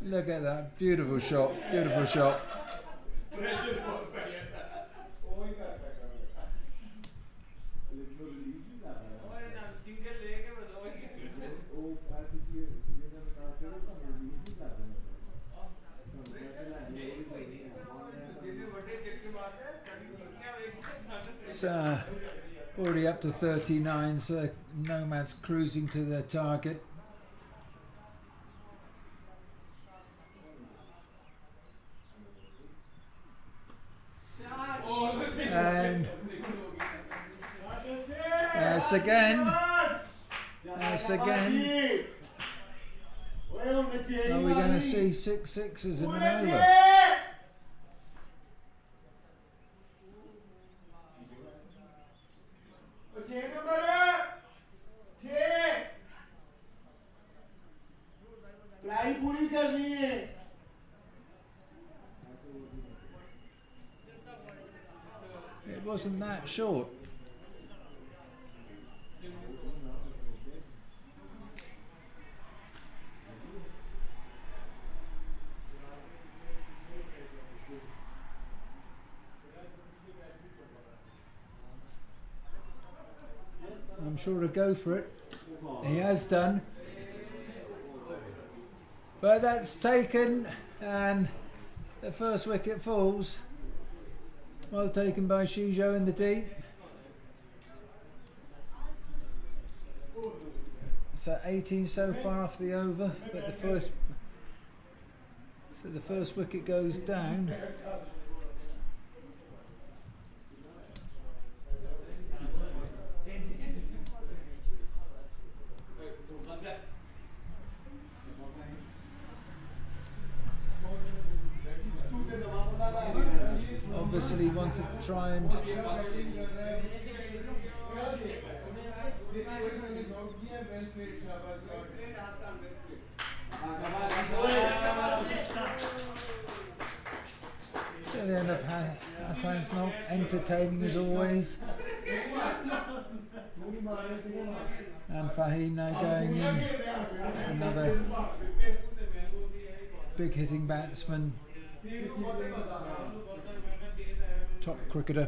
Look at that. Beautiful shot. Beautiful shot. So, already up to 39, so Nomads cruising to their target. And that's again. Are we going to see 6 sixes in an over? It wasn't that short. I'm sure to go for it. He has done. But that's taken, and the first wicket falls. Well taken by Shijo in the deep. So 18 so far off the over, but the first wicket goes down. Obviously want to try and so the end of Hassan's not entertaining as always, and Fahim now going in, another big hitting batsman, top cricketer.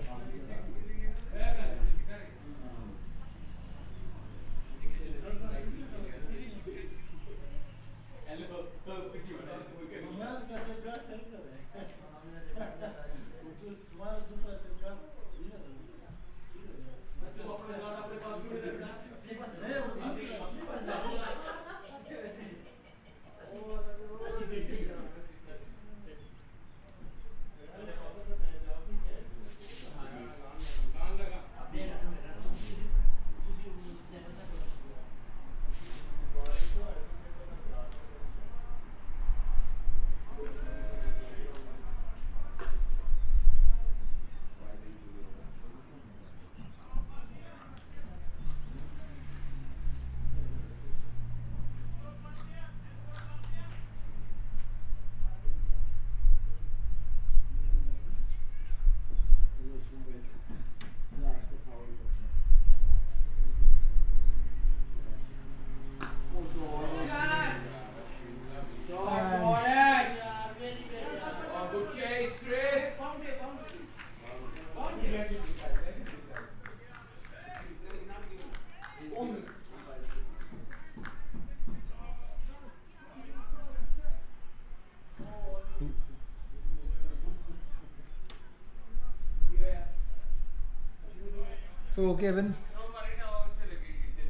forgiven.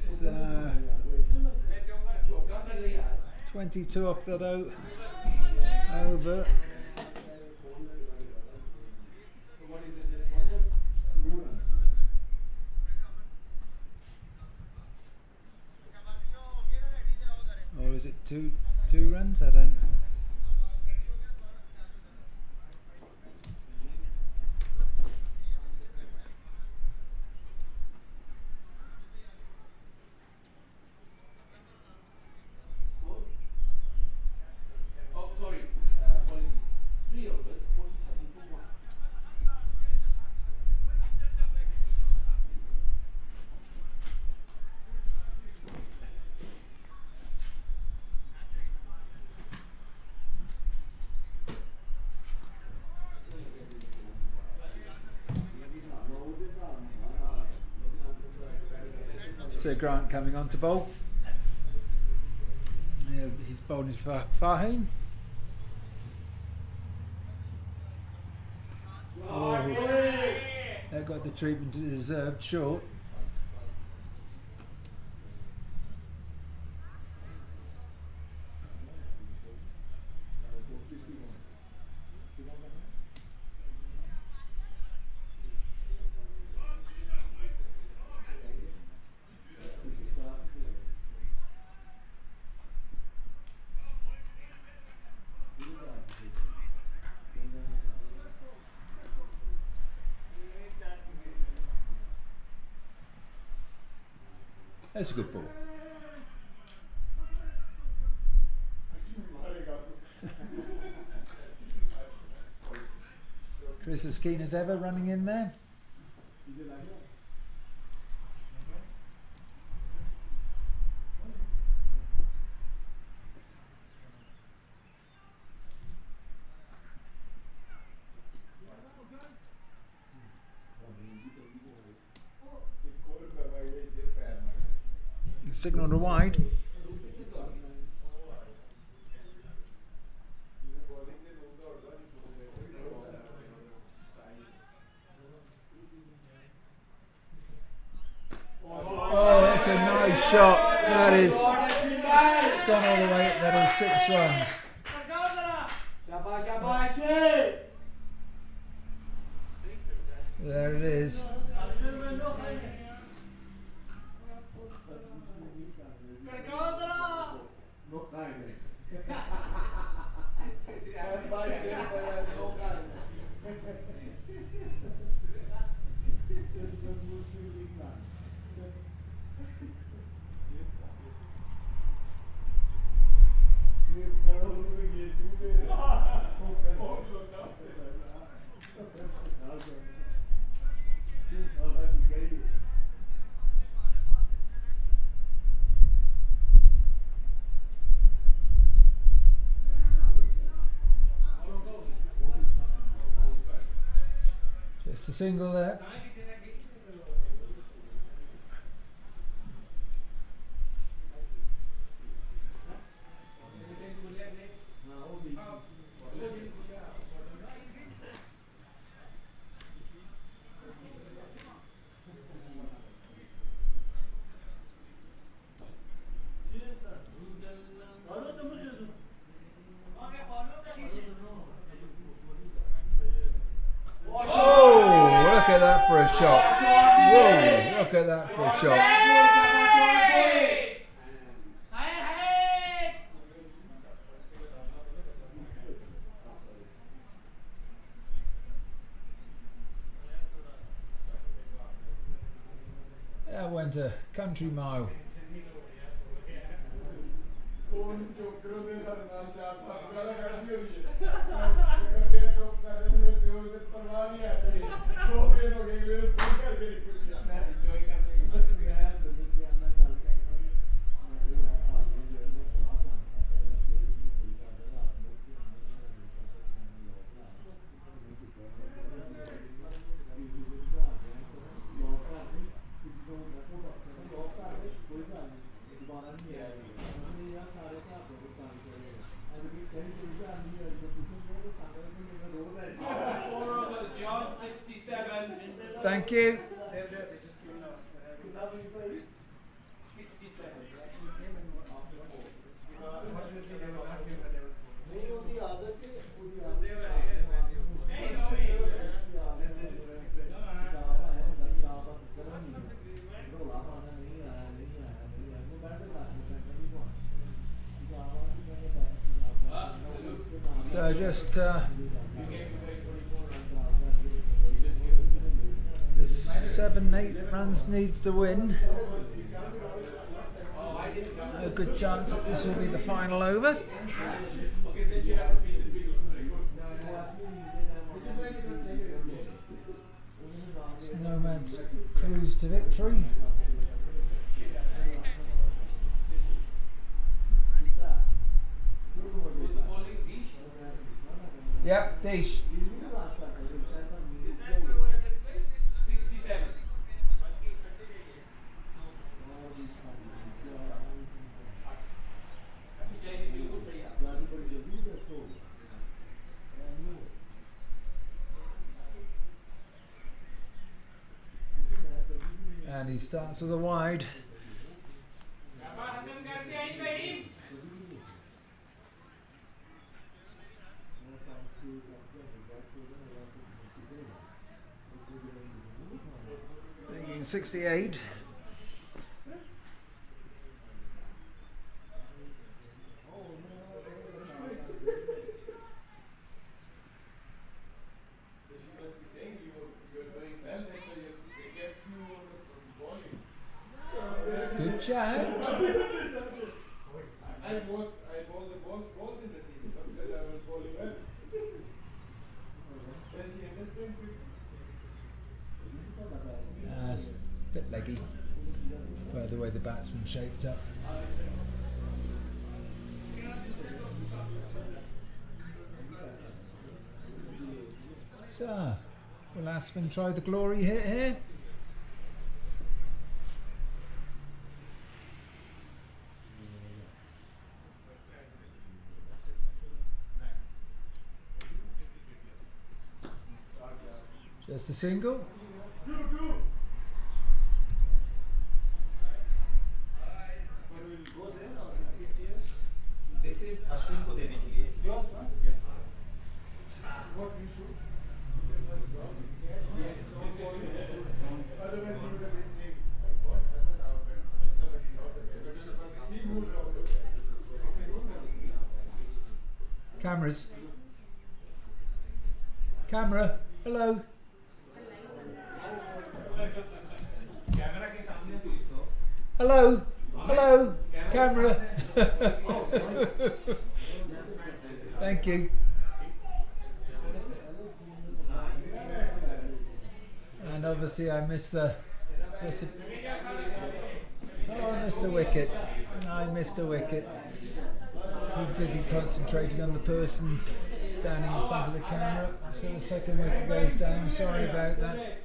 So 22 off that over. Or is it two runs? I don't. Oh, sorry. Apologies. 3 overs, 47 for 1. Sir Grant coming on to bowl. He's bowling for Faheen. Oh, they got the treatment it deserved, short. That's a good ball. Chris as keen as ever running in there. Signal to wide. Oh, that's a nice shot. That is. It's gone all the way up. That is 6 runs. There it is. Just a single there. Look at that for a shot. Whoa, look at that for a shot. That went a country mile. Thank you. So just the 7-8 runs needs to win. A good chance that this will be the final over. Nomads cruise to victory. Yep, Dish. 67. And he starts with a wide. Making 68. Good shout. I was the boss in the team because I was bowling well. Does she understand? Bit leggy by the way the batsman shaped up. So, will Aspen try the glory hit here? Just a single. This is Ashwin को देने के लिए. Yours, huh? What you should? Yes. Otherwise, you would have been saying, what? That's not our bad. Somebody not the bad. He moved out the bad. Cameras. Camera. Hello. Hello. Hello. Camera. Thank you. And obviously I missed the oh, I missed a wicket. I missed a wicket. Too busy concentrating on the person standing in front of the camera. So the second wicket goes down. Sorry about that.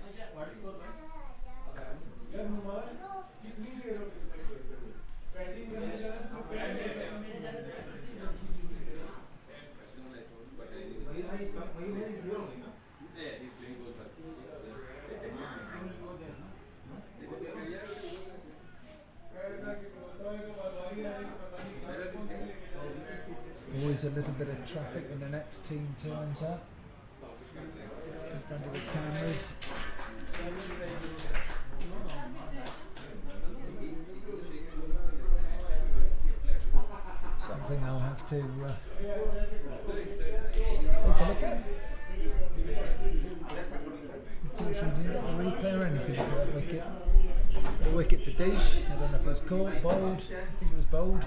Always a little bit of traffic when the next team turns up in front of the cameras. Something I'll have to take a look at. Unfortunately, didn't get the replay or anything for that wicket. A wicket for Dish. I don't know if it was caught, bowled. I think it was bowled.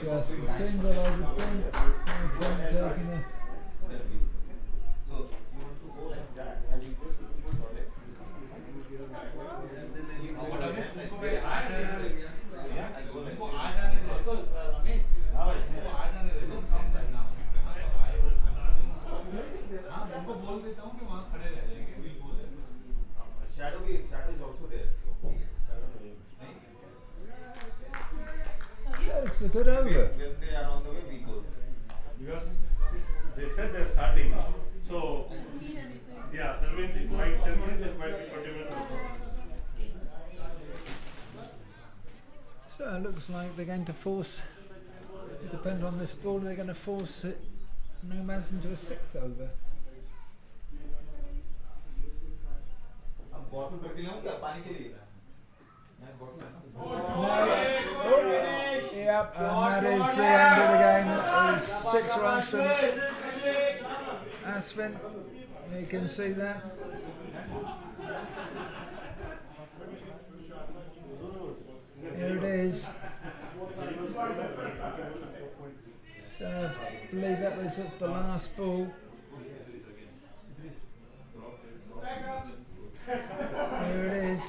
Just the single, I would think. No point taking a. Shadow is also there. So it's a good over. When they are on the way, we go. Because they said they're starting. So, yeah, that means it might 10 minutes, it might be 20 minutes also. So it looks like they're going to force, it depends on this ball, they're going to force it, Nomads into a sixth over. अब bottle भर के लाऊं क्या पानी के लिए? यहाँ bottle है ना? Yep, and that is the end of the game. That is 6 runs from Aswin. You can see that. Here it is. So I believe that was the last ball. Here it is.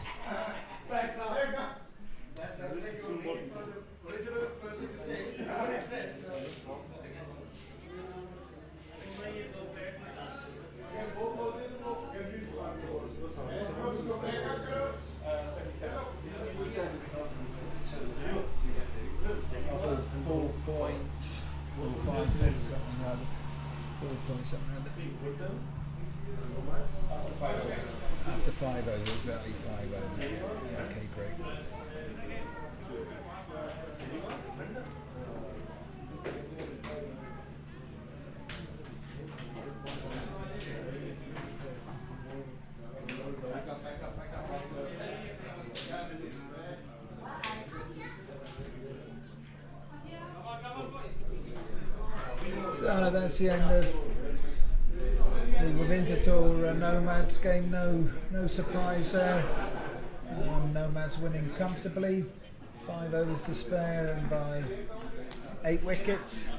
Of 4 point or 5 minutes, something like that. 4 point something like that. After 5 overs, exactly 5 overs. Yeah. Okay, great. So that's the end of the Winterthur Nomads game. No surprise there. Nomads winning comfortably, 5 overs to spare and by 8 wickets.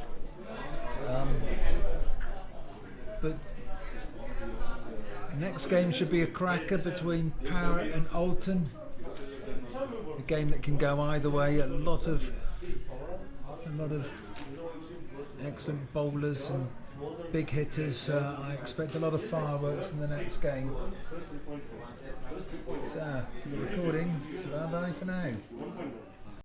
But next game should be a cracker between Power and Alton. A game that can go either way. A lot of excellent bowlers and big hitters. I expect a lot of fireworks in the next game. So, for the recording, bye bye for now.